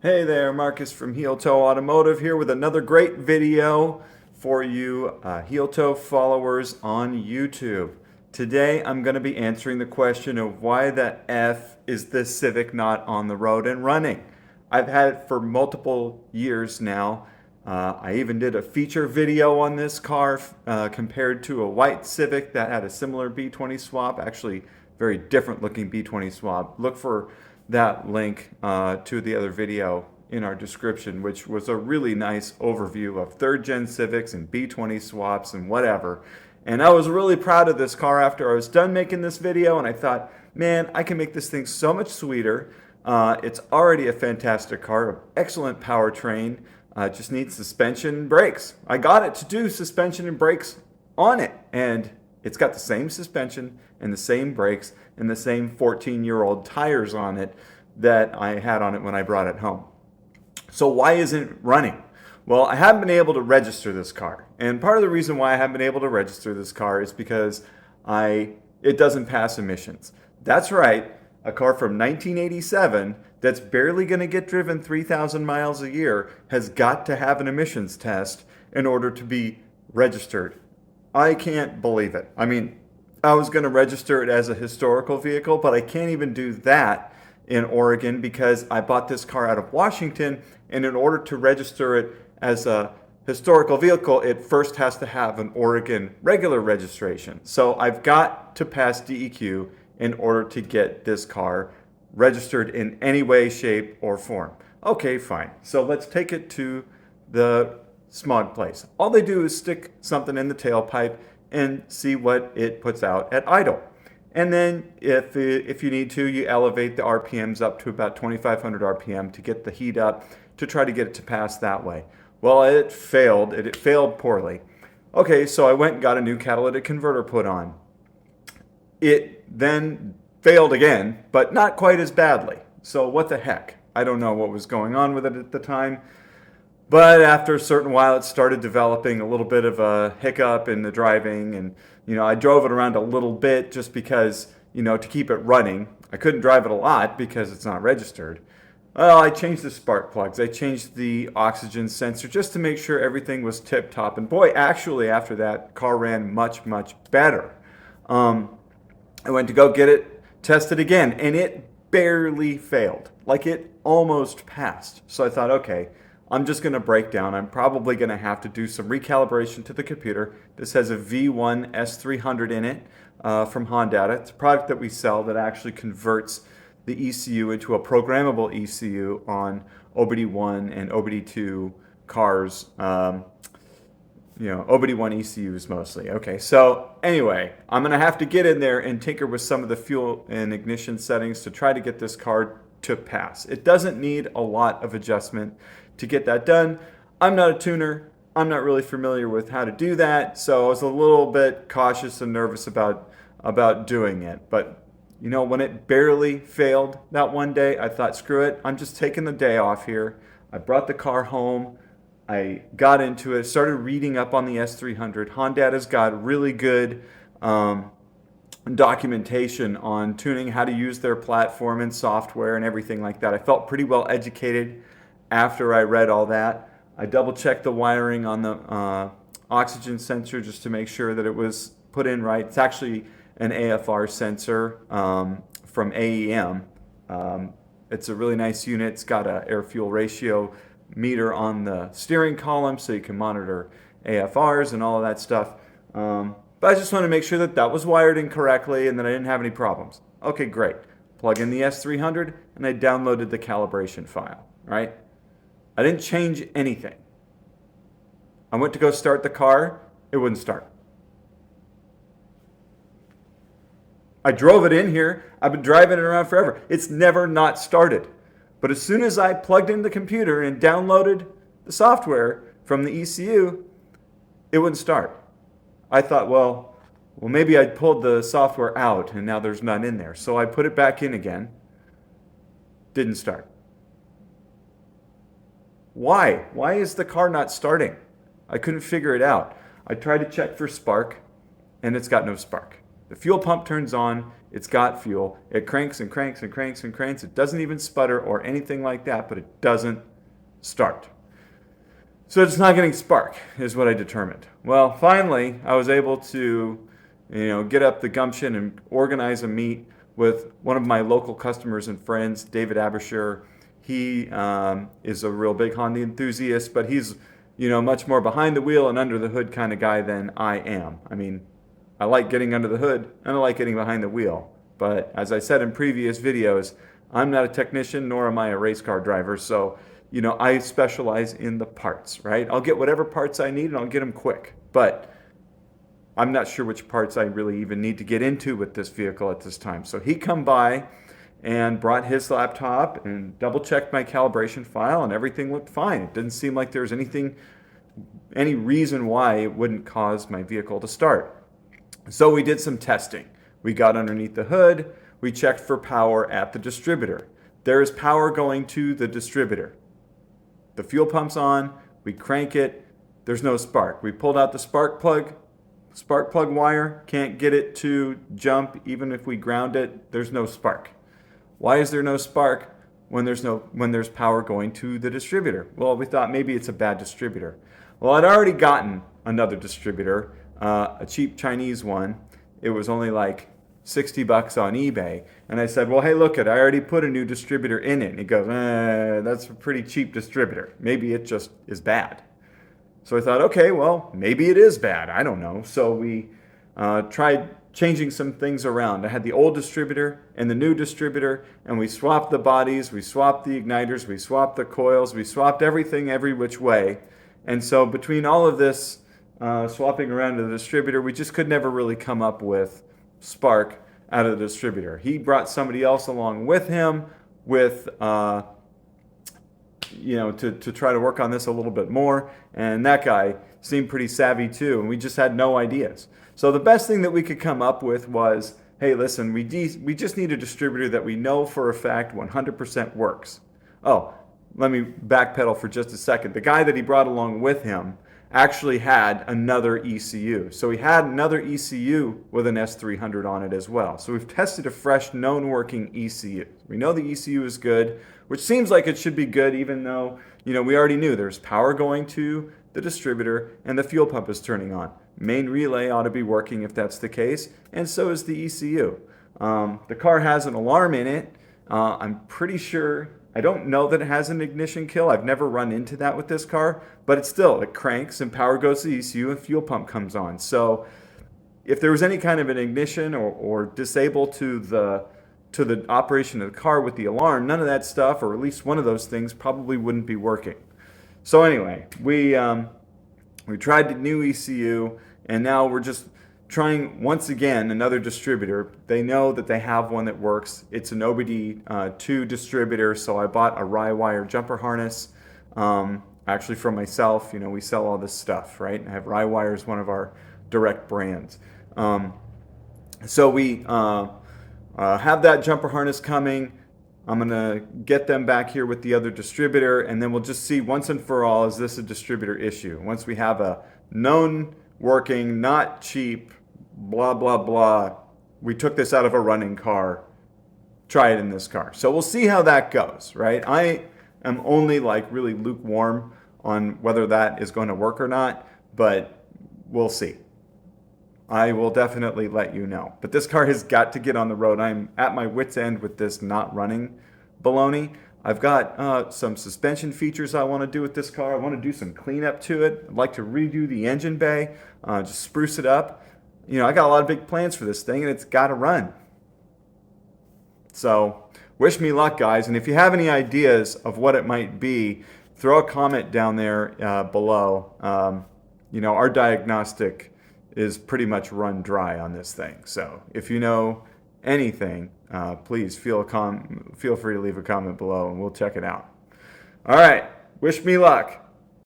Hey there, Marcus from Heel Toe Automotive here with another great video for you Heel Toe followers on YouTube. Today I'm going to be answering the question of why the F is this Civic not on the road and running. I've had it for multiple years now. I even did a feature video on this car compared to a white Civic that had a similar B20 swap, actually very different looking B20 swap. Look for that link to the other video in our description, which was a really nice overview of third gen Civics and B20 swaps and whatever. And I was really proud of this car after I was done making this video, and I thought, man, I can make this thing so much sweeter. It's already a fantastic car, excellent powertrain, just needs suspension and brakes. I got it to do suspension and brakes on it, and it's got the same suspension and the same brakes and the same 14-year-old tires on it that I had on it when I brought it home. So why isn't it running? Well, I haven't been able to register this car. And part of the reason why I haven't been able to register this car is because it doesn't pass emissions. That's right, a car from 1987 that's barely going to get driven 3,000 miles a year has got to have an emissions test in order to be registered. I can't believe it. I mean, I was going to register it as a historical vehicle, but I can't even do that in Oregon because I bought this car out of Washington, and in order to register it as a historical vehicle, it first has to have an Oregon regular registration. So I've got to pass DEQ in order to get this car registered in any way, shape, or form. Okay, fine. So let's take it to the smog place. All they do is stick something in the tailpipe and see what it puts out at idle. And then if you need to, you elevate the RPMs up to about 2,500 RPM to get the heat up to try to get it to pass that way. Well, it failed. It failed poorly. Okay, so I went and got a new catalytic converter put on. It then failed again, but not quite as badly. So what the heck? I don't know what was going on with it at the time. But after a certain while, it started developing a little bit of a hiccup in the driving. And, I drove it around a little bit just because, to keep it running. I couldn't drive it a lot because it's not registered. Well, I changed the spark plugs. I changed the oxygen sensor just to make sure everything was tip-top. And boy, actually, after that, car ran much, much better. I went to go get it tested again, and it barely failed. Like, it almost passed. So I thought, okay, I'm just going to break down. I'm probably going to have to do some recalibration to the computer. This has a V1 S300 in it from Honda. It's a product that we sell that actually converts the ECU into a programmable ECU on OBD1 and OBD2 cars. OBD1 ECUs mostly. Okay, so anyway, I'm going to have to get in there and tinker with some of the fuel and ignition settings to try to get this car to pass. It doesn't need a lot of adjustment to get that done. I'm not a tuner. I'm not really familiar with how to do that, so I was a little bit cautious and nervous about doing it. But when it barely failed that one day, I thought, screw it. I'm just taking the day off here. I brought the car home. I got into it, started reading up on the S300. Honda's got really good documentation on tuning, how to use their platform and software and everything like that. I felt pretty well educated after I read all that. I double checked the wiring on the oxygen sensor just to make sure that it was put in right. It's actually an AFR sensor from AEM. It's a really nice unit. It's got an air-fuel ratio meter on the steering column so you can monitor AFRs and all of that stuff. But I just wanted to make sure that that was wired in correctly and that I didn't have any problems. Okay, great. Plug in the S300 and I downloaded the calibration file, right? I didn't change anything. I went to go start the car, it wouldn't start. I drove it in here, I've been driving it around forever. It's never not started. But as soon as I plugged in the computer and downloaded the software from the ECU, it wouldn't start. I thought, well, maybe I pulled the software out and now there's none in there. So I put it back in again. Didn't start. Why? Why is the car not starting? I couldn't figure it out. I tried to check for spark and it's got no spark. The fuel pump turns on It's got fuel. It cranks and cranks and cranks and cranks. It doesn't even sputter or anything like that, but it doesn't start. So it's not getting spark, is what I determined. Well, finally, I was able to, get up the gumption and organize a meet with one of my local customers and friends, David Abershire. He is a real big Honda enthusiast, but he's, much more behind the wheel and under the hood kind of guy than I am. I mean, I like getting under the hood and I like getting behind the wheel. But as I said in previous videos, I'm not a technician, nor am I a race car driver. So, I specialize in the parts, right? I'll get whatever parts I need and I'll get them quick. But I'm not sure which parts I really even need to get into with this vehicle at this time. So he come by and brought his laptop and double checked my calibration file, and everything looked fine. It didn't seem like there was any reason why it wouldn't cause my vehicle to start. So we did some testing. We got underneath the hood. We checked for power at the distributor. There is power going to the distributor. The fuel pump's on. We crank it. There's no spark. We pulled out the spark plug wire. Can't get it to jump. Even if we ground it, there's no spark. Why is there no spark when there's power going to the distributor? Well, we thought maybe it's a bad distributor. Well, I'd already gotten another distributor, a cheap Chinese one. It was only like $60 on eBay. And I said, well, hey, look I already put a new distributor in it. And he goes, that's a pretty cheap distributor. Maybe it just is bad. So I thought, okay, well, maybe it is bad. I don't know. So we tried changing some things around. I had the old distributor and the new distributor, and we swapped the bodies, we swapped the igniters, we swapped the coils, we swapped everything every which way. And so between all of this swapping around to the distributor, we just could never really come up with spark out of the distributor. He brought somebody else along with him with to try to work on this a little bit more, and that guy seemed pretty savvy too, and we just had no ideas. So the best thing that we could come up with was, hey, listen, we just need a distributor that we know for a fact 100% works. Oh, let me backpedal for just a second. The guy that he brought along with him actually had another ECU. So he had another ECU with an S300 on it as well. So we've tested a fresh, known working ECU. We know the ECU is good, which seems like it should be good, even though, we already knew there's power going to the distributor and the fuel pump is turning on. Main relay ought to be working if that's the case, and so is the ECU. The car has an alarm in it. I'm pretty sure, I don't know that it has an ignition kill. I've never run into that with this car, but it cranks and power goes to the ECU and fuel pump comes on. So if there was any kind of an ignition or disable to the operation of the car with the alarm, none of that stuff, or at least one of those things, probably wouldn't be working. So anyway, we tried the new ECU, and now we're just trying once again another distributor. They know that they have one that works. It's an OBD2 distributor, so I bought a Rye-wire jumper harness, actually for myself. We sell all this stuff, right? I have Rye-wire as one of our direct brands. So we have that jumper harness coming. I'm going to get them back here with the other distributor, and then we'll just see once and for all, is this a distributor issue? Once we have a known working, not cheap, blah, blah, blah, we took this out of a running car, try it in this car. So we'll see how that goes, right? I am only really lukewarm on whether that is going to work or not, but we'll see. I will definitely let you know. But this car has got to get on the road. I'm at my wit's end with this not running baloney. I've got some suspension features I want to do with this car. I want to do some cleanup to it. I'd like to redo the engine bay, just spruce it up. I got a lot of big plans for this thing, and it's got to run. So wish me luck, guys. And if you have any ideas of what it might be, throw a comment down there below. Our diagnostic is pretty much run dry on this thing. So if you know anything, please feel free to leave a comment below and we'll check it out. All right, wish me luck.